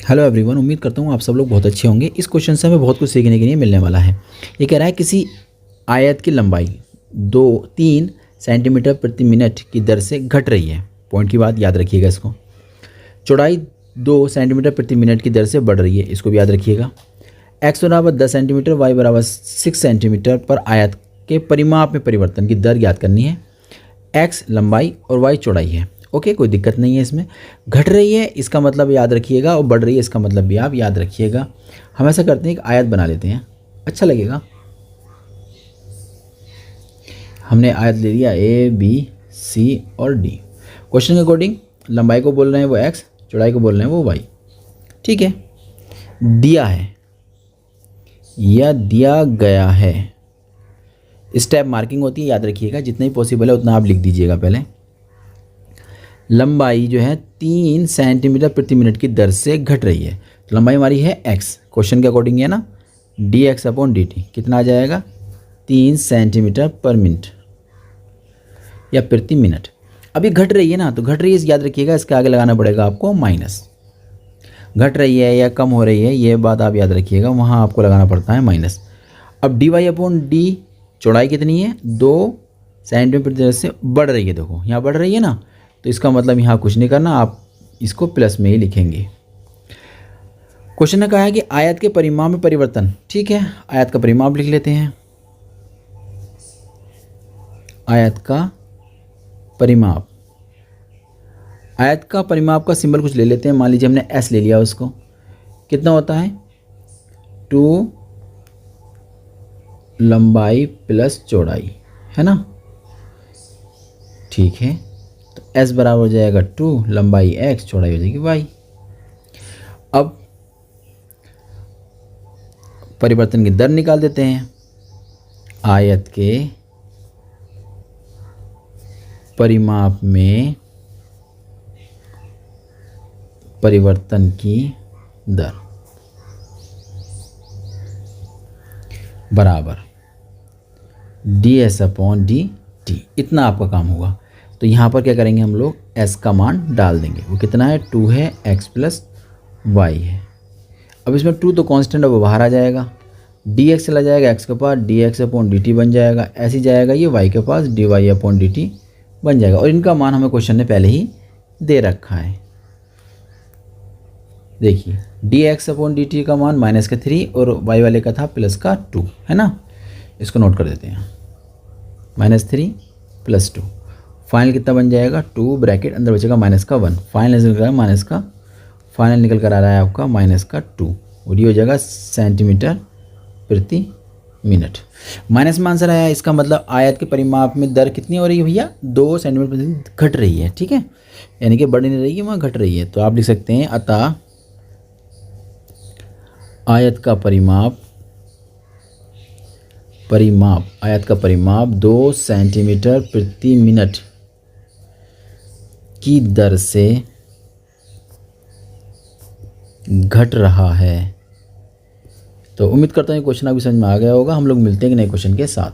Hello everyone, उम्मीद करता हूँ आप सब लोग बहुत अच्छे होंगे। इस क्वेश्चन से हमें बहुत कुछ सीखने के लिए मिलने वाला है। ये कह रहा है किसी आयत की लंबाई 3 सेंटीमीटर प्रति मिनट की दर से घट रही है। पॉइंट की बात याद रखिएगा इसको। चौड़ाई 2 सेंटीमीटर प्रति मिनट की दर से बढ़ रही है, इसको भी याद रखिएगा। x बराबर 10 सेंटीमीटर, y बराबर 6 सेंटीमीटर पर आयत के परिमाप में परिवर्तन की दर ज्ञात करनी है। x लंबाई और y चौड़ाई है। ओके, कोई दिक्कत नहीं है इसमें। घट रही है इसका मतलब याद रखिएगा और बढ़ रही है इसका मतलब भी आप याद रखिएगा। हम ऐसा करते हैं एक आयत बना लेते हैं, अच्छा लगेगा। हमने आयत ले लिया A, B, C और D। क्वेश्चन के अकॉर्डिंग लंबाई को बोल रहे हैं वो x, चौड़ाई को बोल रहे हैं वो y। ठीक है, दिया है या दिया गया है। स्टेप मार्किंग होती है, याद रखिएगा। जितना ही पॉसिबल है उतना आप लिख दीजिएगा। पहले लंबाई जो है 3 सेंटीमीटर प्रति मिनट की दर से घट रही है, तो लंबाई हमारी है x। क्वेश्चन के अकॉर्डिंग है ना, dx/dt कितना आ जाएगा 3 सेंटीमीटर पर मिनट या प्रति मिनट। अभी घट रही है ना, तो घट रही है याद रखिएगा, इसके आगे लगाना पड़ेगा आपको माइनस। घट रही है या कम हो रही है ये बात आप याद रखिएगा, वहाँ आपको लगाना पड़ता है माइनस। अब dy/d चौड़ाई कितनी है 2 सेंटीमीटर प्रति दर से बढ़ रही है। देखो यहाँ बढ़ रही है ना, तो इसका मतलब यहाँ कुछ नहीं करना, आप इसको प्लस में ही लिखेंगे। क्वेश्चन ने कहा है कि आयत के परिमाप में परिवर्तन। ठीक है, आयत का परिमाप लिख लेते हैं। आयत का परिमाप, आयत का परिमाप का सिंबल कुछ ले लेते हैं। मान लीजिए हमने S ले लिया, उसको कितना होता है 2 लंबाई प्लस चौड़ाई, है ना। ठीक है, तो S बराबर हो जाएगा 2 लंबाई x, चौड़ाई हो जाएगी y। अब परिवर्तन की दर निकाल देते हैं। आयत के परिमाप में परिवर्तन की दर बराबर ds/dt। इतना आपका काम होगा। तो यहाँ पर क्या करेंगे हम लोग, s का मान डाल देंगे। वो कितना है 2 है, x प्लस y है। अब इसमें 2 तो कांस्टेंट है, वो बाहर आ जाएगा। dx चला जाएगा x के पास, dx/dt बन जाएगा। ऐसे जाएगा ये y के पास, dy/dt बन जाएगा। और इनका मान हमें क्वेश्चन ने पहले ही दे रखा है। देखिए dx/dt का मान -3 और y वाले का था +2, है ना। इसको नोट कर देते हैं, -3 + 2। फाइनल कितना बन जाएगा 2 ब्रैकेट अंदर बचेगा -1। फाइनल निकल कर माइनस का, फाइनल निकल कर आ रहा है आपका -2 और ये हो जाएगा सेंटीमीटर प्रति मिनट। माइनस में आंसर आया, इसका मतलब आयत के परिमाप में दर कितनी हो रही है भैया 2 सेंटीमीटर प्रति मिनट घट रही है। ठीक है, यानी कि बढ़ नहीं रही है, वहाँ घट रही है। तो आप लिख सकते हैं अतः आयत का आयत का परिमाप 2 सेंटीमीटर प्रति मिनट की दर से घट रहा है। तो उम्मीद करता हूँ क्वेश्चन अभी समझ में आ गया होगा। हम लोग मिलते हैं नए क्वेश्चन के साथ।